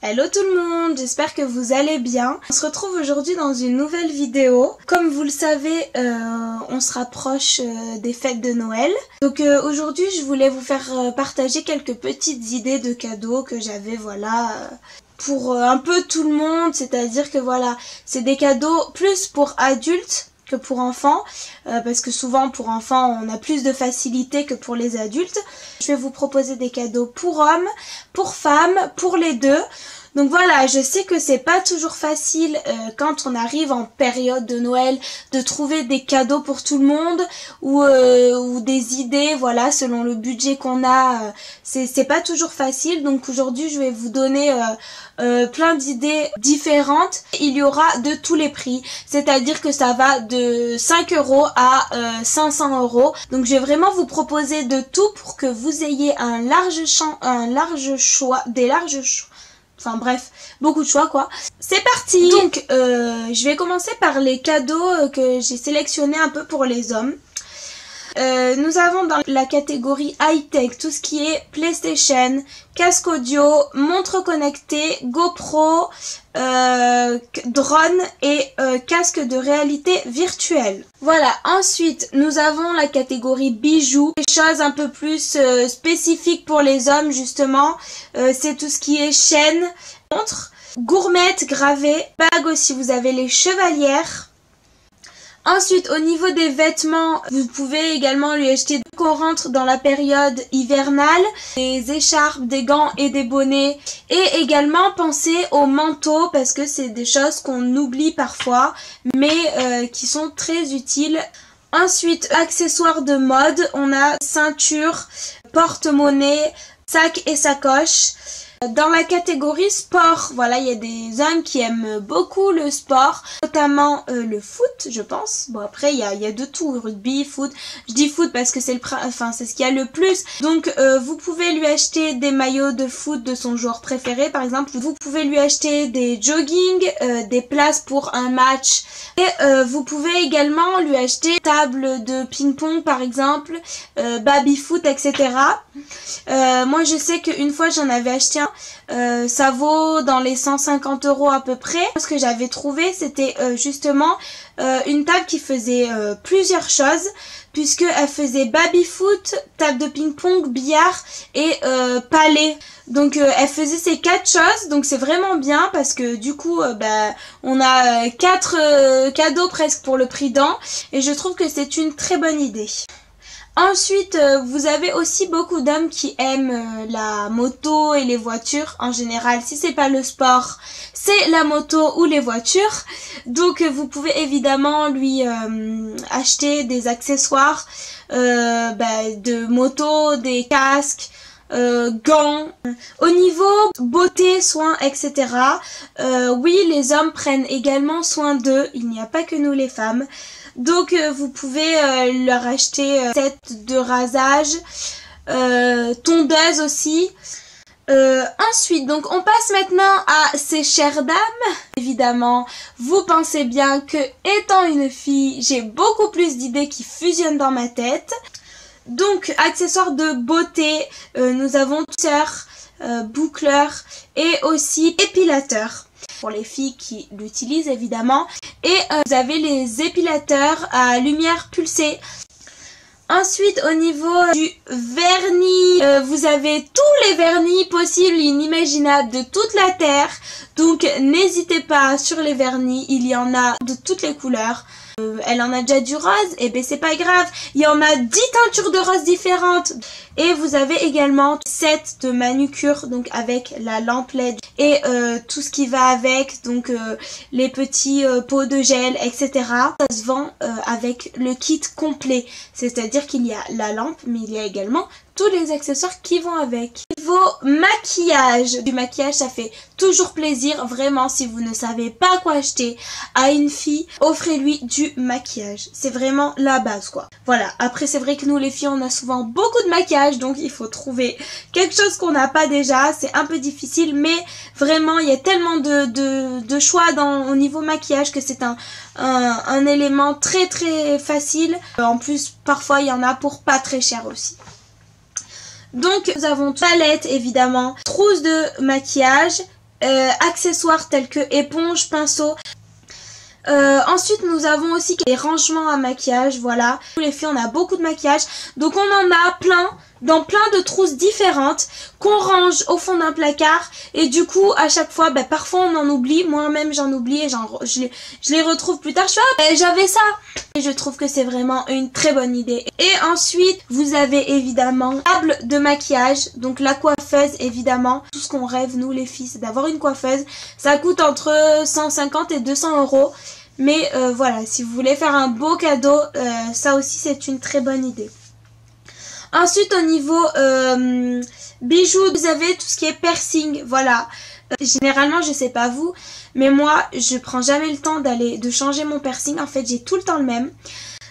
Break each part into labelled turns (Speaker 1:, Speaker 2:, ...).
Speaker 1: Hello tout le monde, j'espère que vous allez bien. On se retrouve aujourd'hui dans une nouvelle vidéo. Comme vous le savez, on se rapproche des fêtes de Noël. Donc aujourd'hui, je voulais vous faire partager quelques petites idées de cadeaux que j'avais, voilà, pour un peu tout le monde. C'est-à-dire que voilà, c'est des cadeaux plus pour adultes que pour enfants, parce que souvent pour enfants on a plus de facilité que pour les adultes. Je vais vous proposer des cadeaux pour hommes, pour femmes, pour les deux. Donc voilà, je sais que c'est pas toujours facile quand on arrive en période de Noël de trouver des cadeaux pour tout le monde ou des idées, voilà, selon le budget qu'on a. C'est pas toujours facile, donc aujourd'hui je vais vous donner plein d'idées différentes. Il y aura de tous les prix, c'est-à-dire que ça va de 5 € à 500 €. Donc je vais vraiment vous proposer de tout pour que vous ayez enfin bref, beaucoup de choix quoi. C'est parti. Donc je vais commencer par les cadeaux que j'ai sélectionnés un peu pour les hommes. Nous avons dans la catégorie high-tech tout ce qui est PlayStation, casque audio, montre connectée, GoPro, drone et casque de réalité virtuelle. Voilà, ensuite nous avons la catégorie bijoux, des choses un peu plus spécifiques pour les hommes justement. C'est tout ce qui est chaîne, montre, gourmette gravée, bague aussi, vous avez les chevalières. Ensuite, au niveau des vêtements, vous pouvez également lui acheter, qu'on rentre dans la période hivernale, des écharpes, des gants et des bonnets. Et également penser aux manteaux parce que c'est des choses qu'on oublie parfois, mais qui sont très utiles. Ensuite, accessoires de mode, on a ceinture, porte-monnaie, sac et sacoche. Dans la catégorie sport, voilà, il y a des hommes qui aiment beaucoup le sport, notamment le foot, je pense. Bon, après, il y a de tout, rugby, foot. Je dis foot parce que c'est ce qu'il y a le plus. Donc, vous pouvez lui acheter des maillots de foot de son joueur préféré, par exemple. Vous pouvez lui acheter des jogging, des places pour un match. Et vous pouvez également lui acheter table de ping-pong, par exemple, baby-foot, etc. Moi, je sais qu'une fois, j'en avais acheté un. Ça vaut dans les 150 € à peu près. Ce que j'avais trouvé, c'était justement une table qui faisait plusieurs choses, puisqu'elle faisait baby-foot, table de ping-pong, billard et palais. Donc elle faisait ces 4 choses, donc c'est vraiment bien parce que du coup on a 4 cadeaux presque pour le prix d'un, et je trouve que c'est une très bonne idée. Ensuite, vous avez aussi beaucoup d'hommes qui aiment la moto et les voitures en général. Si c'est pas le sport, c'est la moto ou les voitures. Donc vous pouvez évidemment lui acheter des accessoires de moto, des casques, gants. Au niveau beauté, soins, etc. Oui, les hommes prennent également soin d'eux. Il n'y a pas que nous les femmes. Donc vous pouvez leur acheter set de rasage, tondeuse aussi. Ensuite, donc on passe maintenant à ces chères dames. Évidemment, vous pensez bien que étant une fille, j'ai beaucoup plus d'idées qui fusionnent dans ma tête. Donc, accessoires de beauté, nous avons boucleur et aussi épilateur. Pour les filles qui l'utilisent évidemment. Et vous avez les épilateurs à lumière pulsée. Ensuite, au niveau du vernis, vous avez tous les vernis possibles et inimaginables de toute la terre. Donc n'hésitez pas sur les vernis, il y en a de toutes les couleurs. Elle en a déjà du rose, et ben c'est pas grave, il y en a 10 teintures de rose différentes. Et vous avez également 7 de manucure, donc avec la lampe LED et tout ce qui va avec, donc les petits pots de gel, etc. Ça se vend avec le kit complet, c'est-à-dire qu'il y a la lampe, mais il y a également tous les accessoires qui vont avec. Niveau maquillage, du maquillage ça fait toujours plaisir, vraiment. Si vous ne savez pas quoi acheter à une fille, offrez-lui du maquillage, c'est vraiment la base quoi. Voilà, après c'est vrai que nous les filles on a souvent beaucoup de maquillage, donc il faut trouver quelque chose qu'on n'a pas déjà, c'est un peu difficile, mais vraiment il y a tellement de choix au niveau maquillage que c'est un élément très très facile. En plus parfois il y en a pour pas très cher aussi. Donc nous avons palette évidemment, trousse de maquillage, accessoires tels que éponges, pinceaux. Ensuite nous avons aussi les rangements à maquillage, voilà. Nous les filles on a beaucoup de maquillage, donc on en a plein, dans plein de trousses différentes, qu'on range au fond d'un placard, et du coup à chaque fois, parfois on en oublie, moi-même j'en oublie, et je les retrouve plus tard, je fais j'avais ça, et je trouve que c'est vraiment une très bonne idée. Et ensuite vous avez évidemment la table de maquillage, donc la coiffeuse évidemment, tout ce qu'on rêve nous les filles c'est d'avoir une coiffeuse, ça coûte entre 150 et 200 €. Mais voilà, si vous voulez faire un beau cadeau, ça aussi c'est une très bonne idée. Ensuite au niveau bijoux, vous avez tout ce qui est piercing, voilà. Généralement je sais pas vous, mais moi je prends jamais le temps de changer mon piercing, en fait j'ai tout le temps le même.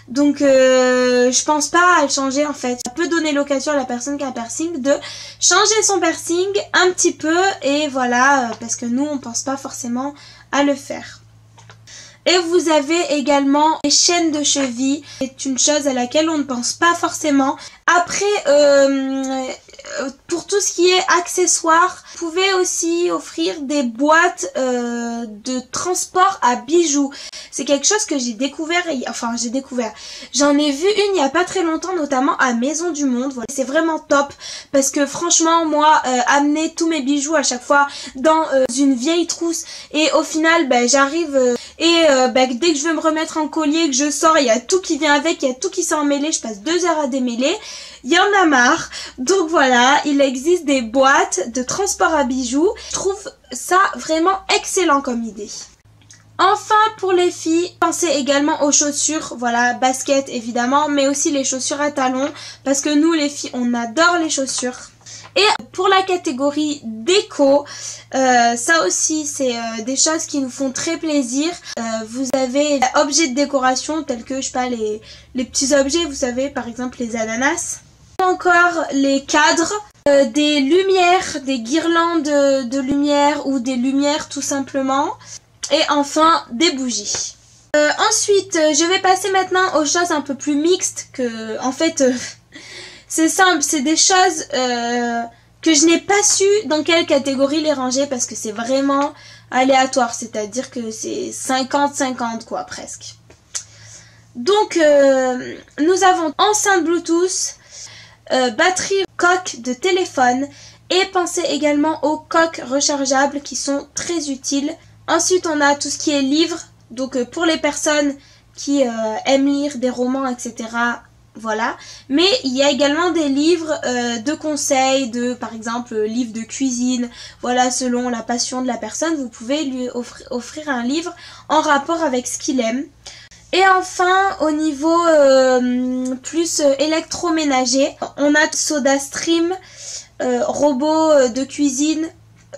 Speaker 1: Donc je pense pas à le changer en fait. Ça peut donner l'occasion à la personne qui a un piercing de changer son piercing un petit peu, et voilà, parce que nous on pense pas forcément à le faire. Et vous avez également les chaînes de cheville. C'est une chose à laquelle on ne pense pas forcément. Après, pour tout ce qui est accessoires, vous pouvez aussi offrir des boîtes de transport à bijoux. C'est quelque chose que j'ai découvert, j'en ai vu une il n'y a pas très longtemps, notamment à Maison du Monde. Voilà. C'est vraiment top parce que franchement, moi, amener tous mes bijoux à chaque fois dans une vieille trousse, et au final, j'arrive dès que je veux me remettre en collier, que je sors, il y a tout qui vient avec, il y a tout qui s'est emmêlé, je passe 2 heures à démêler. Il y en a marre, donc voilà, il existe des boîtes de transport à bijoux. Je trouve ça vraiment excellent comme idée. Enfin, pour les filles, pensez également aux chaussures, voilà, baskets évidemment, mais aussi les chaussures à talons, parce que nous les filles, on adore les chaussures. Et pour la catégorie déco, ça aussi c'est des choses qui nous font très plaisir. Vous avez des objets de décoration tels que, je sais pas, les petits objets, vous savez, par exemple les ananas. Encore les cadres, des lumières, des guirlandes de lumière ou des lumières tout simplement. Et enfin des bougies. Ensuite, je vais passer maintenant aux choses un peu plus mixtes que, en fait, c'est simple, c'est des choses que je n'ai pas su dans quelle catégorie les ranger parce que c'est vraiment aléatoire, c'est-à-dire que c'est 50-50 quoi, presque. Donc, nous avons enceinte Bluetooth, batterie, coque de téléphone, et pensez également aux coques rechargeables qui sont très utiles. Ensuite, on a tout ce qui est livres, donc pour les personnes qui aiment lire des romans, etc. Voilà. Mais il y a également des livres de conseils, par exemple, livres de cuisine. Voilà, selon la passion de la personne, vous pouvez lui offrir un livre en rapport avec ce qu'il aime. Et enfin, au niveau plus électroménager, on a SodaStream, robot de cuisine,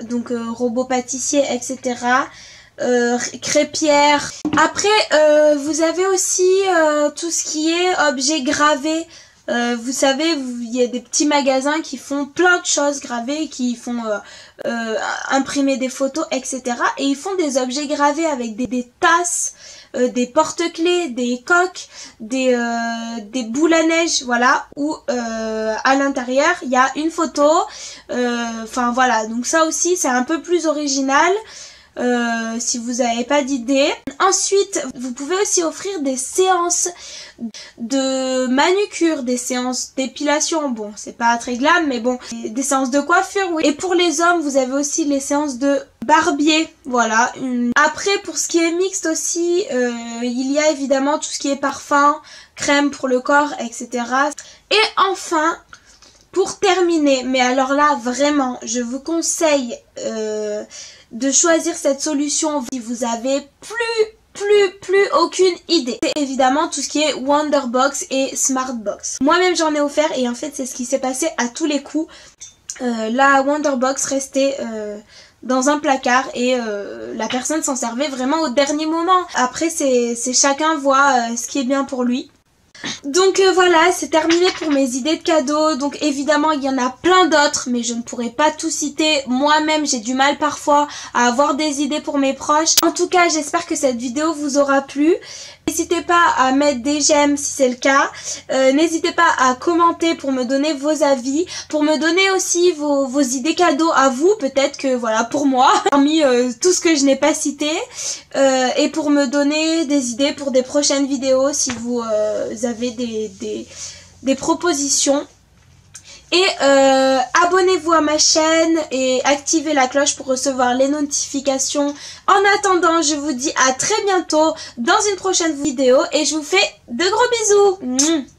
Speaker 1: donc robot pâtissier, etc. Crêpière. Après, vous avez aussi tout ce qui est objets gravés. Vous savez, il y a des petits magasins qui font plein de choses gravées, qui font imprimer des photos, etc. Et ils font des objets gravés avec des tasses, des porte-clés, des coques, des boules à neige, voilà, où à l'intérieur il y a une photo. Enfin voilà, donc ça aussi c'est un peu plus original. Si vous n'avez pas d'idée. Ensuite, vous pouvez aussi offrir des séances de manucure, des séances d'épilation. Bon, c'est pas très glam, mais bon, des séances de coiffure, oui. Et pour les hommes, vous avez aussi les séances de barbier. Voilà. Après, pour ce qui est mixte aussi, il y a évidemment tout ce qui est parfum, crème pour le corps, etc. Et enfin, pour terminer, mais alors là, vraiment, je vous conseille de choisir cette solution si vous avez plus aucune idée. C'est évidemment tout ce qui est Wonderbox et Smartbox. Moi-même j'en ai offert et en fait c'est ce qui s'est passé à tous les coups. La Wonderbox restait dans un placard et la personne s'en servait vraiment au dernier moment. Après c'est chacun voit ce qui est bien pour lui. Donc voilà, c'est terminé pour mes idées de cadeaux. Donc évidemment il y en a plein d'autres, mais je ne pourrai pas tout citer. Moi-même j'ai du mal parfois à avoir des idées pour mes proches. En tout cas j'espère que cette vidéo vous aura plu. N'hésitez pas à mettre des j'aime si c'est le cas. N'hésitez pas à commenter pour me donner vos avis, pour me donner aussi vos idées cadeaux à vous, peut-être que voilà, pour moi, parmi tout ce que je n'ai pas cité, et pour me donner des idées pour des prochaines vidéos si vous avez des propositions. Et abonnez-vous à ma chaîne et activez la cloche pour recevoir les notifications. En attendant, je vous dis à très bientôt dans une prochaine vidéo et je vous fais de gros bisous.